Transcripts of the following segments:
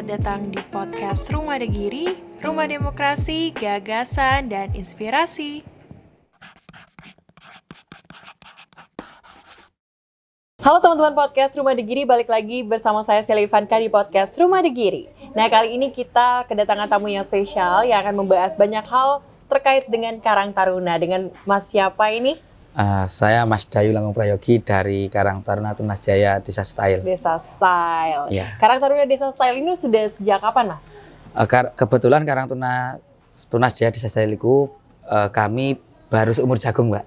datang di podcast Rumah Degiri, Rumah Demokrasi, Gagasan, dan Inspirasi. Halo teman-teman podcast Rumah Degiri, balik lagi bersama saya Shelly Ivanka di podcast Rumah Degiri. Nah, kali ini kita kedatangan tamu yang spesial yang akan membahas banyak hal terkait dengan Karang Taruna. Dengan Mas siapa ini? Saya Mas Dayu Langgung Prayogi dari Karang Taruna Tunas Jaya Desa Style. Desa Style. Ya. Karang Taruna Desa Style ini sudah sejak kapan, Mas? Kebetulan Karang Tunas Jaya Desa Style itu kami baru seumur jagung, Mbak.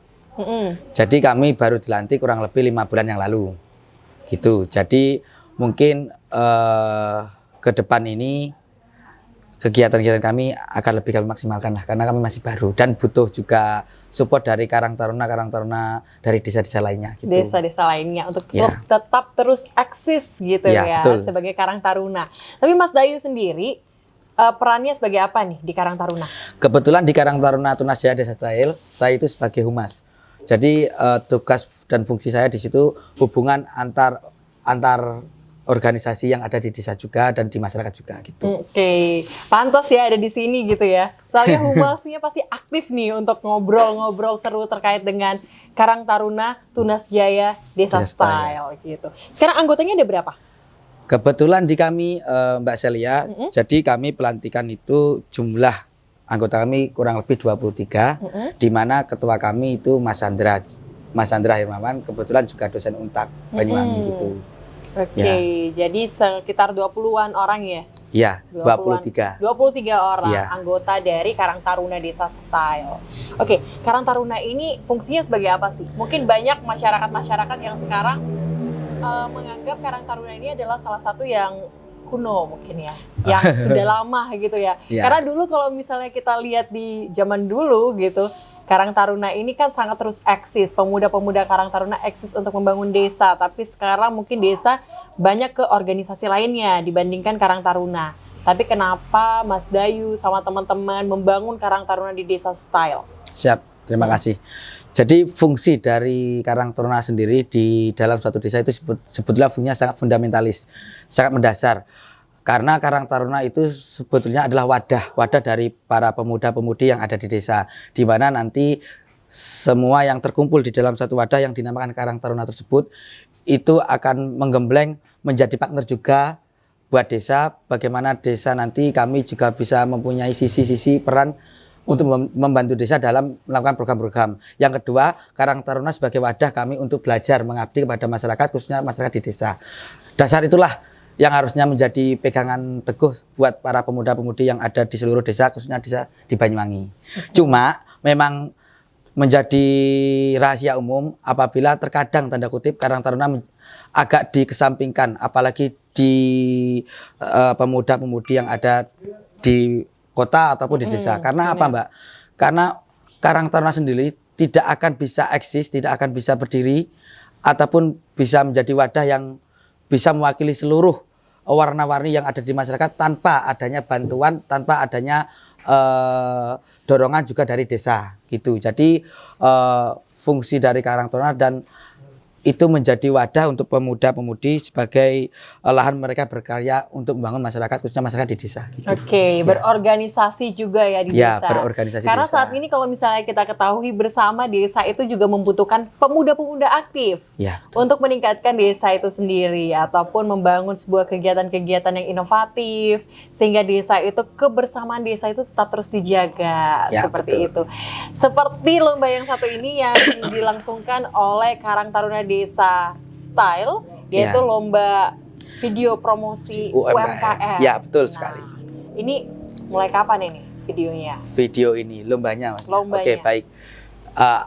Jadi kami baru dilantik kurang lebih 5 bulan yang lalu. Gitu. Jadi mungkin ke depan ini kegiatan-kegiatan kami akan lebih kami maksimalkan lah, karena kami masih baru dan butuh juga support dari Karang Taruna dari desa-desa lainnya gitu. Desa-desa lainnya untuk tetap terus eksis gitu ya betul. Sebagai Karang Taruna. Tapi Mas Dayu sendiri perannya sebagai apa nih di Karang Taruna? Kebetulan di Karang Taruna Tunas Jaya Desa Style, saya itu sebagai humas. Jadi tugas dan fungsi saya di situ hubungan antar organisasi yang ada di desa juga dan di masyarakat juga gitu. Oke, pantas ya ada di sini gitu ya. Soalnya humasnya pasti aktif nih untuk ngobrol-ngobrol seru terkait dengan Karang Taruna Tunas Jaya Desa Style gitu. Sekarang anggotanya ada berapa? Kebetulan di kami Mbak Celia, jadi kami pelantikan itu jumlah anggota kami kurang lebih 23, di mana ketua kami itu Mas Andra Hermawan, kebetulan juga dosen Untak Banyuwangi gitu. Oke, jadi sekitar 20-an orang ya? Iya, 23 orang anggota dari Karang Taruna Desa Style. Oke, Karang Taruna ini fungsinya sebagai apa sih? Mungkin banyak masyarakat yang sekarang menganggap Karang Taruna ini adalah salah satu yang kuno mungkin ya, yang sudah lama gitu ya. Karena dulu kalau misalnya kita lihat di zaman dulu gitu, Karang Taruna ini kan sangat terus eksis, pemuda-pemuda Karang Taruna eksis untuk membangun desa, tapi sekarang mungkin desa banyak ke organisasi lainnya dibandingkan Karang Taruna. Tapi kenapa Mas Dayu sama teman-teman membangun Karang Taruna di Desa Style? Siap, terima kasih. Jadi fungsi dari Karang Taruna sendiri di dalam suatu desa itu sebetulnya fungsinya sangat fundamentalis, sangat mendasar. Karena Karang Taruna itu sebetulnya adalah wadah dari para pemuda-pemudi yang ada di desa, di mana nanti semua yang terkumpul di dalam satu wadah yang dinamakan Karang Taruna tersebut itu akan menggembleng menjadi partner juga buat desa. Bagaimana desa nanti kami juga bisa mempunyai sisi-sisi peran untuk membantu desa dalam melakukan program-program. Yang kedua, Karang Taruna sebagai wadah kami untuk belajar mengabdi kepada masyarakat, khususnya masyarakat di desa. Dasar itulah yang harusnya menjadi pegangan teguh buat para pemuda-pemudi yang ada di seluruh desa, khususnya desa di Banyuwangi. Cuma memang menjadi rahasia umum apabila terkadang tanda kutip Karang Taruna agak dikesampingkan, apalagi di pemuda-pemudi yang ada di kota ataupun di desa. Karena apa, Mbak? Karena Karang Taruna sendiri tidak akan bisa eksis, tidak akan bisa berdiri ataupun bisa menjadi wadah yang bisa mewakili seluruh warna-warni yang ada di masyarakat tanpa adanya bantuan, tanpa adanya dorongan juga dari desa gitu. Jadi fungsi dari Karang Taruna dan itu menjadi wadah untuk pemuda-pemudi sebagai lahan mereka berkarya untuk membangun masyarakat, khususnya masyarakat di desa. Gitu. Oke, berorganisasi juga ya di desa. Berorganisasi Karena desa. saat ini kalau misalnya kita ketahui bersama, desa itu juga membutuhkan pemuda-pemuda aktif untuk meningkatkan desa itu sendiri ataupun membangun sebuah kegiatan-kegiatan yang inovatif sehingga desa itu, kebersamaan desa itu tetap terus dijaga seperti itu. Seperti lomba yang satu ini yang dilangsungkan oleh Karang Taruna Desa Style, yaitu lomba video promosi UMKM. Ya, betul sekali. Ini mulai kapan ini videonya? Video ini, lombanya, Mas. Lombanya. Oke, baik.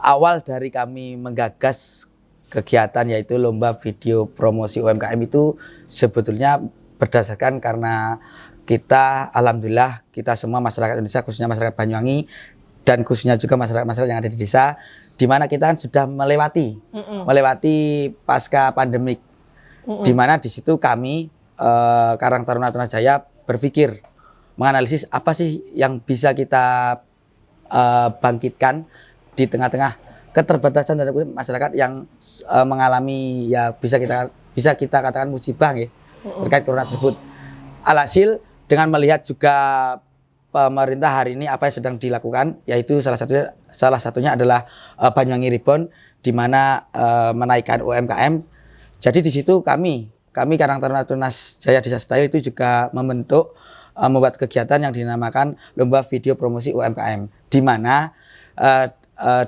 Awal dari kami menggagas kegiatan yaitu lomba video promosi UMKM itu sebetulnya berdasarkan karena kita, alhamdulillah, kita semua masyarakat Indonesia, khususnya masyarakat Banyuwangi, dan khususnya juga masyarakat-masyarakat yang ada di desa, di mana kita kan sudah melewati pasca pandemik, di mana di situ kami Karang Taruna Tunas Jaya berpikir menganalisis apa sih yang bisa kita bangkitkan di tengah-tengah keterbatasan dari masyarakat yang mengalami bisa kita katakan musibah terkait corona tersebut. Alhasil dengan melihat juga pemerintah hari ini apa yang sedang dilakukan, yaitu salah satunya adalah Banyuwangi Reborn, di mana menaikkan UMKM. Jadi di situ kami Karang Taruna Tunas Jaya Desa Style itu juga membuat kegiatan yang dinamakan lomba video promosi UMKM, di mana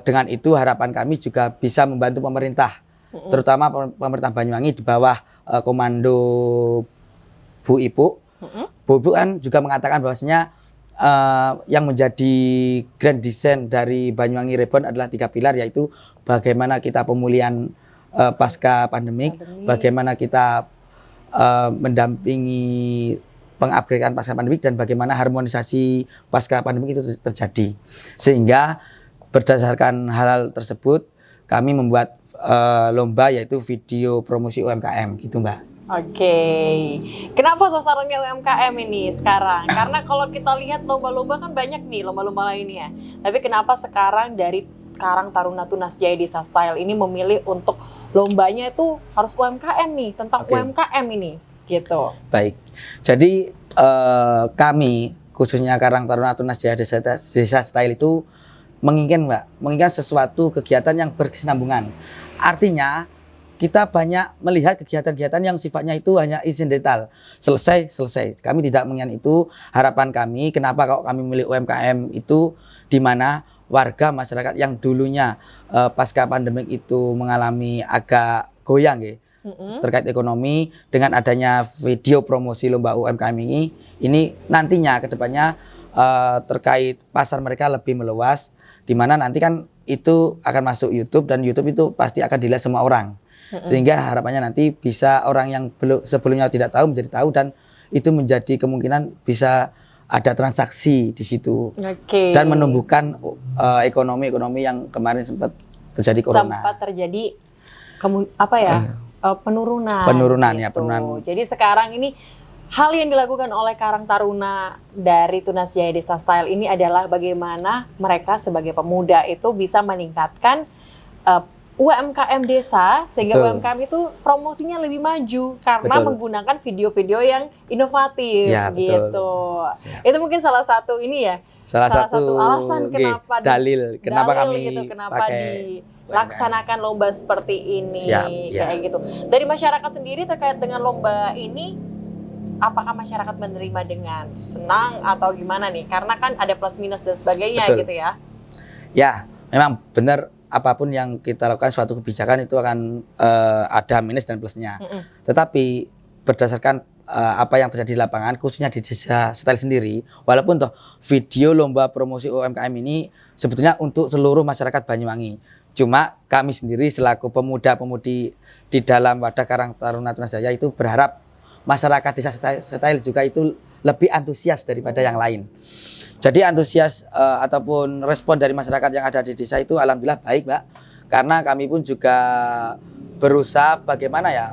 dengan itu harapan kami juga bisa membantu pemerintah, terutama pemerintah Banyuwangi di bawah komando Bu Ibu. Bu Ibu kan juga mengatakan bahwasanya yang menjadi grand design dari Banyuwangi Reborn adalah 3 pilar, yaitu bagaimana kita pemulihan pasca pandemik, bagaimana kita mendampingi pengupgradean pasca pandemik, dan bagaimana harmonisasi pasca pandemik itu terjadi. Sehingga berdasarkan hal tersebut kami membuat lomba, yaitu video promosi UMKM gitu, Mbak. Oke, kenapa sasarannya UMKM ini sekarang? Karena kalau kita lihat lomba-lomba kan banyak nih, lomba-lomba lainnya. Tapi kenapa sekarang dari Karang Taruna Tunas Jaya Desa Style ini memilih untuk lombanya itu harus UMKM nih, tentang UMKM ini, gitu. Baik, jadi kami khususnya Karang Taruna Tunas Jaya Desa Style itu menginginkan sesuatu kegiatan yang berkesinambungan. Artinya kita banyak melihat kegiatan-kegiatan yang sifatnya itu hanya izin detail, selesai. Kami tidak menginginkan itu. Harapan kami, kenapa kalau kami memilih UMKM itu, di mana warga masyarakat yang dulunya pasca pandemik itu mengalami agak goyang ya, terkait ekonomi, dengan adanya video promosi lomba UMKM ini nantinya kedepannya terkait pasar mereka lebih meluas, di mana nanti kan itu akan masuk YouTube, dan YouTube itu pasti akan dilihat semua orang. Sehingga harapannya nanti bisa orang yang sebelumnya tidak tahu menjadi tahu, dan itu menjadi kemungkinan bisa ada transaksi di situ. Dan menumbuhkan ekonomi yang kemarin sempat terjadi corona. Sempat terjadi penurunan. Penurunan. Jadi sekarang ini hal yang dilakukan oleh Karang Taruna dari Tunas Jaya Desa Style ini adalah bagaimana mereka sebagai pemuda itu bisa meningkatkan UMKM desa, sehingga UMKM itu promosinya lebih maju karena menggunakan video-video yang inovatif, gitu. Itu mungkin salah satu ini ya, salah satu alasan kenapa kenapa kami gitu, kenapa dilaksanakan lomba seperti ini, kayak gitu. Dari masyarakat sendiri terkait dengan lomba ini, apakah masyarakat menerima dengan senang atau gimana nih? Karena kan ada plus minus dan sebagainya, gitu ya. Ya, memang benar. Apapun yang kita lakukan, suatu kebijakan itu akan ada minus dan plusnya. Tetapi berdasarkan apa yang terjadi di lapangan, khususnya di Desa Style sendiri, walaupun toh video lomba promosi UMKM ini sebetulnya untuk seluruh masyarakat Banyuwangi, cuma kami sendiri selaku pemuda-pemudi di dalam wadah Karang Taruna Tunas Jaya itu berharap masyarakat Desa Style juga itu lebih antusias daripada yang lain. Jadi antusias ataupun respon dari masyarakat yang ada di desa itu alhamdulillah baik, Mbak. Karena kami pun juga berusaha bagaimana ya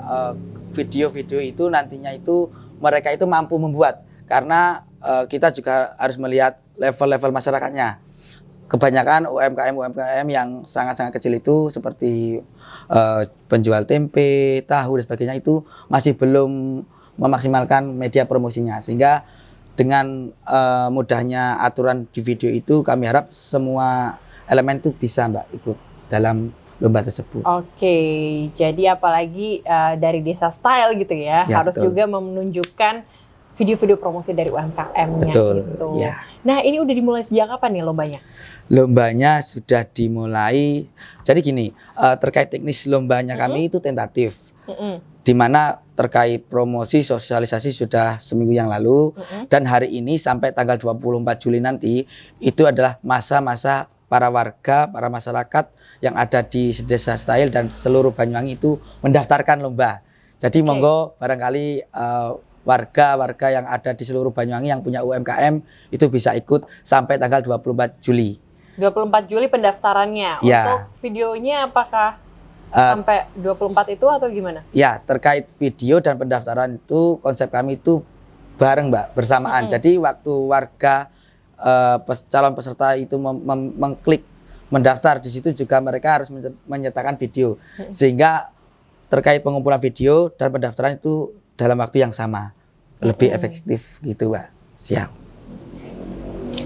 video-video itu nantinya itu mereka itu mampu membuat. Karena kita juga harus melihat level-level masyarakatnya. Kebanyakan UMKM yang sangat-sangat kecil itu seperti penjual tempe, tahu dan sebagainya itu masih belum memaksimalkan media promosinya, sehingga dengan mudahnya aturan di video itu kami harap semua elemen itu bisa, Mbak, ikut dalam lomba tersebut. Oke, jadi apalagi dari Desa Style gitu ya, harus juga menunjukkan video-video promosi dari UMKM-nya gitu. Ya. Nah, ini udah dimulai sejak kapan nih lombanya? Lombanya sudah dimulai, jadi gini, terkait teknis lombanya kami itu tentatif. Di mana terkait promosi sosialisasi sudah seminggu yang lalu, dan hari ini sampai tanggal 24 Juli nanti itu adalah masa-masa para warga, para masyarakat yang ada di Desa Style dan seluruh Banyuwangi itu mendaftarkan lomba. Jadi monggo barangkali warga-warga yang ada di seluruh Banyuwangi yang punya UMKM itu bisa ikut sampai tanggal 24 Juli. 24 Juli pendaftarannya. Untuk videonya apakah sampai 24 itu atau gimana? Ya, terkait video dan pendaftaran itu konsep kami itu bareng, Mbak, bersamaan. Jadi waktu warga calon peserta itu mengklik mendaftar, di situ juga mereka harus menyertakan video. Sehingga terkait pengumpulan video dan pendaftaran itu dalam waktu yang sama. lebih efektif gitu, Mbak. Siap.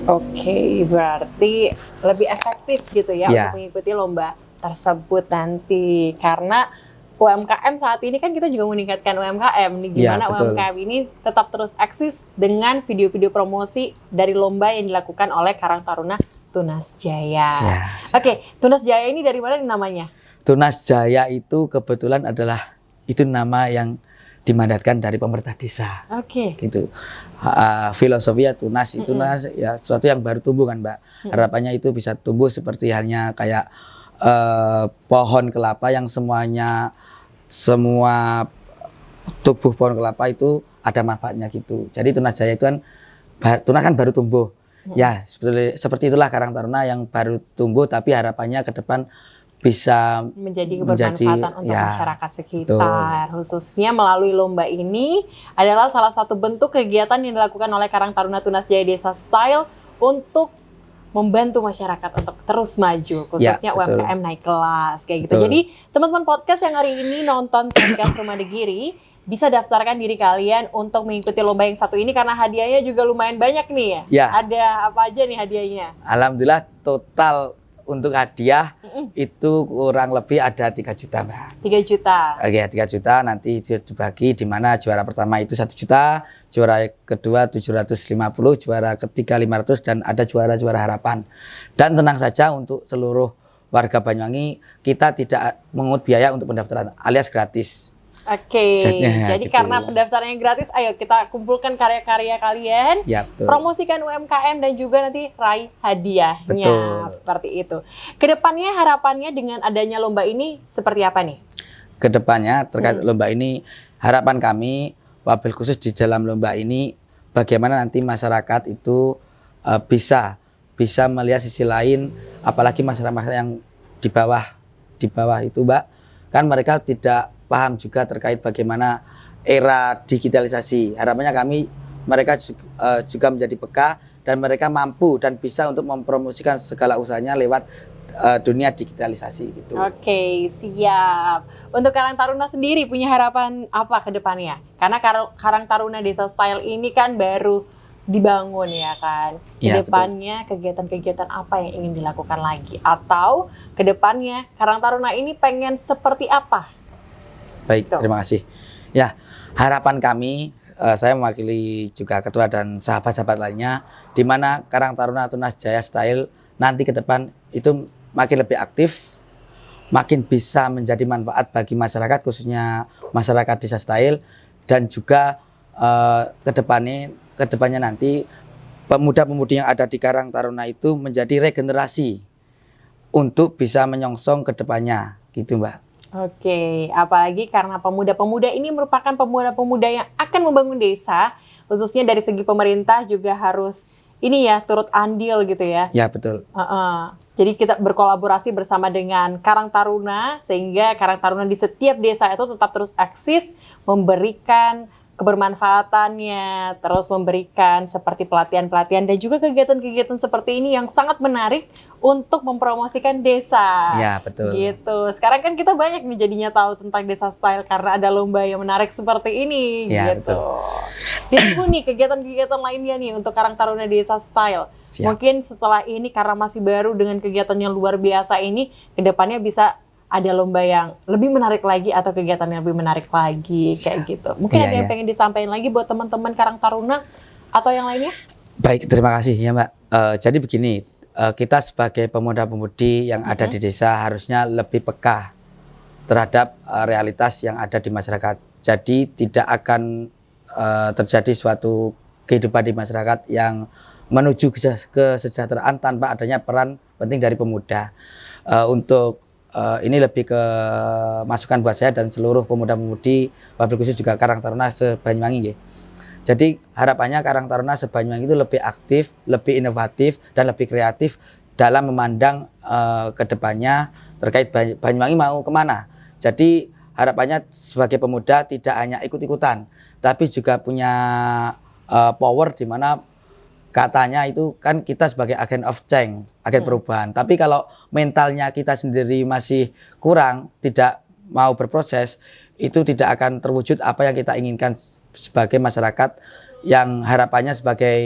Oke, berarti lebih efektif gitu ya Ya. untuk mengikuti lomba tersebut nanti. Karena UMKM saat ini kan kita juga meningkatkan UMKM nih, Ya, gimana betul. UMKM ini tetap terus eksis dengan video-video promosi dari lomba yang dilakukan oleh Karang Taruna Tunas Jaya. Siap. Oke, Tunas Jaya ini dari mana nih namanya? Tunas Jaya itu kebetulan adalah itu nama yang dimandatkan dari pemerintah desa. Oke. Gitu. Filosofi ya Tunas itu ya sesuatu yang baru tumbuh kan, Mbak. Harapannya itu bisa tumbuh seperti halnya kayak pohon kelapa yang semua tubuh pohon kelapa itu ada manfaatnya gitu. Jadi Tunas Jaya itu kan tunas kan baru tumbuh. Ya, seperti itulah Karang Taruna yang baru tumbuh tapi harapannya ke depan bisa menjadi kebermanfaatan untuk ya, masyarakat sekitar. Khususnya melalui lomba ini adalah salah satu bentuk kegiatan yang dilakukan oleh Karang Taruna Tunas Jaya Desa Style untuk membantu masyarakat untuk terus maju, khususnya Ya, betul. UMKM naik kelas kayak gitu. Betul. Jadi teman-teman podcast yang hari ini nonton podcast Rumah Negiri bisa daftarkan diri kalian untuk mengikuti lomba yang satu ini karena hadiahnya juga lumayan banyak nih ya. Ya. Ada apa aja nih hadiahnya? Alhamdulillah total untuk hadiah itu kurang lebih ada 3 juta, Mbak. 3 juta. Oke, 3 juta nanti dibagi di mana juara pertama itu 1 juta, juara kedua 750, juara ketiga 500 dan ada juara-juara harapan. Dan tenang saja untuk seluruh warga Banyuwangi kita tidak mengut biaya untuk pendaftaran alias gratis. Oke, Setnya, jadi gitu. karena pendaftarannya gratis, ayo kita kumpulkan karya-karya kalian, Ya, betul. promosikan UMKM dan juga nanti raih hadiahnya. Betul. Seperti itu. Kedepannya harapannya dengan adanya lomba ini seperti apa nih? Kedepannya terkait lomba ini harapan kami wabil khusus di dalam lomba ini bagaimana nanti masyarakat itu bisa melihat sisi lain, apalagi masyarakat yang di bawah itu, Mbak, kan mereka tidak paham juga terkait bagaimana era digitalisasi. Harapannya mereka juga menjadi peka dan mereka mampu dan bisa untuk mempromosikan segala usahanya lewat dunia digitalisasi gitu. Oke, siap. Untuk Karang Taruna sendiri punya harapan apa ke depannya? Karena Karang Taruna Desa Style ini kan baru dibangun ya kan. Ya, Kedepannya kegiatan-kegiatan apa yang ingin dilakukan lagi? Atau kedepannya Karang Taruna ini pengen seperti apa? Baik, Betul. terima kasih. Ya, harapan kami, saya mewakili juga ketua dan sahabat-sahabat lainnya, di mana Karang Taruna Tunas Jaya Style nanti ke depan itu makin lebih aktif, makin bisa menjadi manfaat bagi masyarakat, khususnya masyarakat Desa Style, dan juga kedepannya nanti pemuda-pemudi yang ada di Karang Taruna itu menjadi regenerasi untuk bisa menyongsong ke depannya, gitu, Mbak. Oke, apalagi karena pemuda-pemuda ini merupakan pemuda-pemuda yang akan membangun desa, khususnya dari segi pemerintah juga harus ini ya turut andil gitu ya. Ya, betul. Jadi kita berkolaborasi bersama dengan Karang Taruna sehingga Karang Taruna di setiap desa itu tetap terus eksis memberikan kebermanfaatannya, terus memberikan seperti pelatihan-pelatihan dan juga kegiatan-kegiatan seperti ini yang sangat menarik untuk mempromosikan desa. Ya, betul. Gitu. Sekarang kan kita banyak nih jadinya tahu tentang Desa Style karena ada lomba yang menarik seperti ini. Ya, gitu. Ditunggu nih kegiatan-kegiatan lainnya nih untuk Karang Taruna Desa Style. Siap. Mungkin setelah ini karena masih baru dengan kegiatan yang luar biasa ini, kedepannya bisa ada lomba yang lebih menarik lagi atau kegiatan yang lebih menarik lagi kayak gitu. Mungkin Iya, ada yang iya. pengen disampaikan lagi buat teman-teman Karang Taruna atau yang lainnya? Baik, terima kasih ya, Mbak. Jadi begini, kita sebagai pemuda-pemudi yang ada di desa harusnya lebih peka terhadap realitas yang ada di masyarakat. Jadi tidak akan terjadi suatu kehidupan di masyarakat yang menuju kesejahteraan tanpa adanya peran penting dari pemuda. Ini lebih ke masukan buat saya dan seluruh pemuda-pemudi, wabil khusus juga Karang Taruna se-Banyuwangi nggih. Jadi harapannya Karang Taruna se-Banyuwangi itu lebih aktif, lebih inovatif dan lebih kreatif dalam memandang ke depannya terkait Banyuwangi mau kemana. Jadi harapannya sebagai pemuda tidak hanya ikut-ikutan, tapi juga punya power di mana katanya itu kan kita sebagai agen of change, agen perubahan. Tapi kalau mentalnya kita sendiri masih kurang, tidak mau berproses, itu tidak akan terwujud apa yang kita inginkan sebagai masyarakat yang harapannya sebagai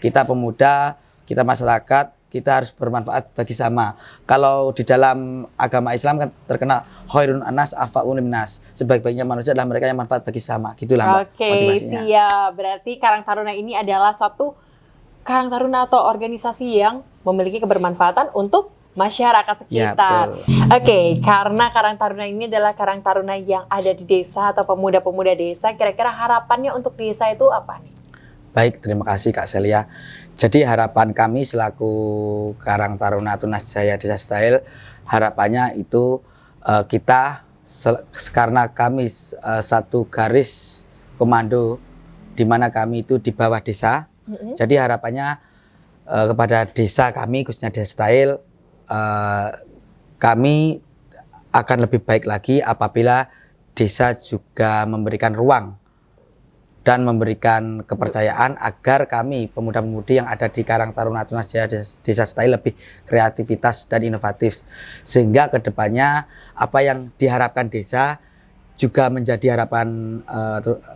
kita pemuda, kita masyarakat, kita harus bermanfaat bagi sama. Kalau di dalam agama Islam kan terkenal khairun anas afa'un linnas. Sebaik-baiknya manusia adalah mereka yang manfaat bagi sama. Gitulah Mbak. Oke, motivasinya. siap. Berarti Karang Taruna ini adalah suatu Karang Taruna atau organisasi yang memiliki kebermanfaatan untuk masyarakat Ya, sekitar. betul. Oke, karena Karang Taruna ini adalah Karang Taruna yang ada di desa atau pemuda-pemuda desa, kira-kira harapannya untuk desa itu apa nih? Baik, terima kasih Kak Celia. Jadi harapan kami selaku Karang Taruna Tunas Jaya Desa Style, harapannya itu karena kami satu garis komando di mana kami itu di bawah desa. Jadi harapannya kepada desa kami, khususnya Desa Style, kami akan lebih baik lagi apabila desa juga memberikan ruang dan memberikan kepercayaan agar kami pemuda-pemudi yang ada di Karang Taruna Tunas Jaya Desa Style lebih kreativitas dan inovatif, sehingga kedepannya apa yang diharapkan desa juga menjadi harapan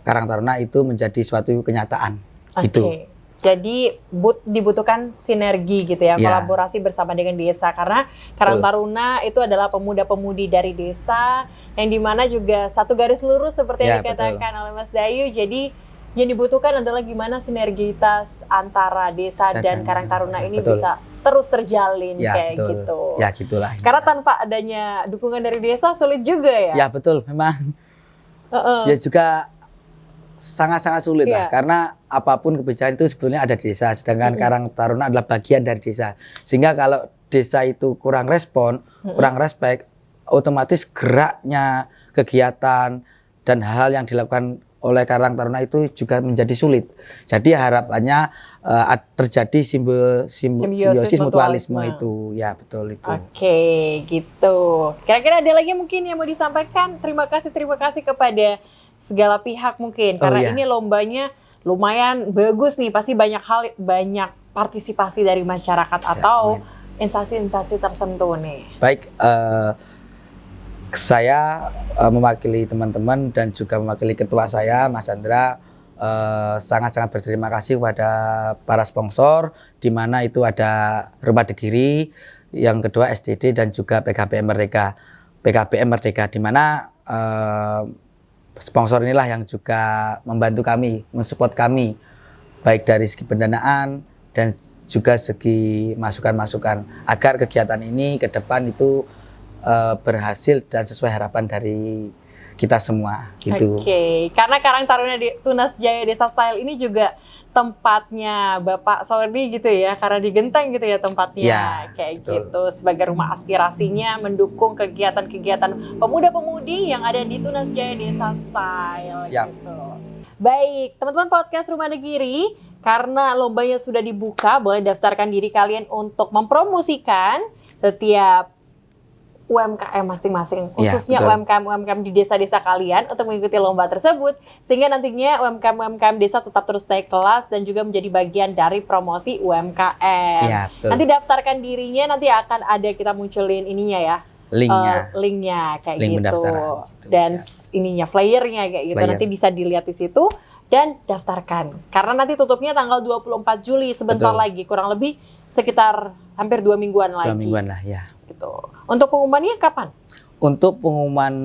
Karang Taruna itu menjadi suatu kenyataan. Gitu. Jadi dibutuhkan sinergi gitu ya, Ya. kolaborasi bersama dengan desa, karena Karang Taruna itu adalah pemuda-pemudi dari desa yang dimana juga satu garis lurus seperti yang Ya, dikatakan oleh Mas Dayu. Jadi yang dibutuhkan adalah gimana sinergitas antara desa dan Karang Taruna ini Betul. bisa terus terjalin Ya, kayak betul. gitu. Ya gitulah. Karena tanpa adanya dukungan dari desa sulit juga ya. Ya betul, memang ya juga sangat-sangat sulit Iya. lah, karena apapun kebijakan itu sebetulnya ada di desa, sedangkan Karang Taruna adalah bagian dari desa. Sehingga kalau desa itu kurang respon, kurang respect, otomatis geraknya, kegiatan dan hal yang dilakukan oleh Karang Taruna itu juga menjadi sulit. Jadi harapannya terjadi simbiosis mutualisme itu. Ya betul itu. Oke, gitu. Kira-kira ada lagi mungkin yang mau disampaikan? Terima kasih kepada segala pihak mungkin. Karena iya. ini lombanya lumayan bagus nih. Pasti banyak partisipasi dari masyarakat atau instansi-instansi tertentu nih. Baik, saya mewakili teman-teman dan juga mewakili ketua saya, Mas Chandra, sangat-sangat berterima kasih kepada para sponsor, di mana itu ada Rumah Degiri, yang kedua SDD dan juga PKBM Merdeka, di mana sponsor inilah yang juga membantu kami, mensupport kami, baik dari segi pendanaan dan juga segi masukan-masukan, agar kegiatan ini ke depan itu berhasil dan sesuai harapan dari kita semua gitu. Oke, karena Karang Taruna Tunas Jaya Desa Style ini juga tempatnya Bapak Sordi gitu ya, karena di Genteng gitu ya tempatnya, Ya, kayak betul. gitu, sebagai rumah aspirasinya mendukung kegiatan-kegiatan pemuda-pemudi yang ada di Tunas Jaya Desa Style. Siap. Gitu. Baik, teman-teman podcast Rumah Negiri, karena lombanya sudah dibuka, boleh daftarkan diri kalian untuk mempromosikan setiap UMKM masing-masing, khususnya betul. UMKM di desa-desa kalian untuk mengikuti lomba tersebut, sehingga nantinya UMKM desa tetap terus naik kelas dan juga menjadi bagian dari promosi UMKM. Iya, betul. Nanti daftarkan dirinya, nanti akan ada kita munculin ininya ya, linknya kayak Link gitu, pendaftaran, gitu, dan siap. ininya flyernya kayak gitu, Flyer. nanti bisa dilihat di situ dan daftarkan. Karena nanti tutupnya tanggal 24 Juli, sebentar Betul. lagi, kurang lebih sekitar hampir 2 mingguan lagi. 2 mingguan lah ya. Gitu. Untuk pengumumannya kapan? Untuk pengumuman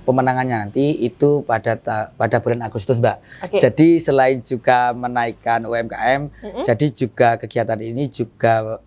pemenangannya nanti itu pada bulan Agustus, Mbak. Oke. Jadi selain juga menaikkan UMKM, jadi juga kegiatan ini juga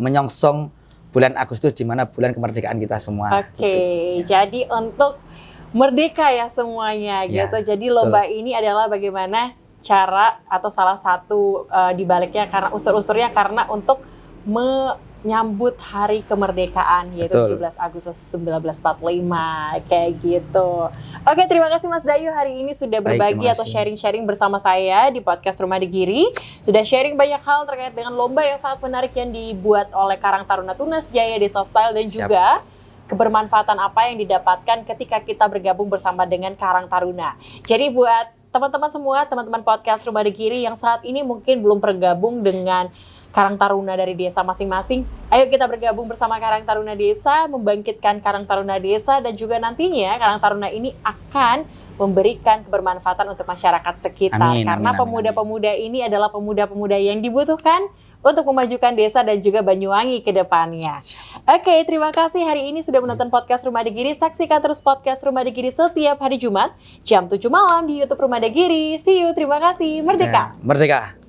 menyongsong bulan Agustus, di mana bulan kemerdekaan kita semua. Oke, jadi untuk merdeka ya semuanya Ya, gitu. Jadi lomba ini adalah bagaimana cara atau salah satu dibaliknya karena unsur-unsurnya karena untuk menyambut hari kemerdekaan yaitu Betul. 17 Agustus 1945 kayak gitu. Oke, terima kasih Mas Dayu hari ini sudah Baik, berbagi terima atau kasih. sharing-sharing bersama saya di podcast Rumah Negiri. Sudah sharing banyak hal terkait dengan lomba yang sangat menarik yang dibuat oleh Karang Taruna Tunas Jaya Desa Style dan Siap. juga kebermanfaatan apa yang didapatkan ketika kita bergabung bersama dengan Karang Taruna. Jadi buat teman-teman semua, teman-teman podcast Rumah Negiri yang saat ini mungkin belum bergabung dengan Karang Taruna dari desa masing-masing. Ayo kita bergabung bersama Karang Taruna Desa, membangkitkan Karang Taruna Desa, dan juga nantinya Karang Taruna ini akan memberikan kebermanfaatan untuk masyarakat sekitar. Amin, Karena amin, pemuda-pemuda ini adalah pemuda-pemuda yang dibutuhkan untuk memajukan desa dan juga Banyuwangi ke depannya. Oke, terima kasih hari ini sudah menonton podcast Rumah Degiri. Saksikan terus podcast Rumah Degiri setiap hari Jumat jam 7 malam di YouTube Rumah Degiri. See you, terima kasih. Merdeka! Merdeka!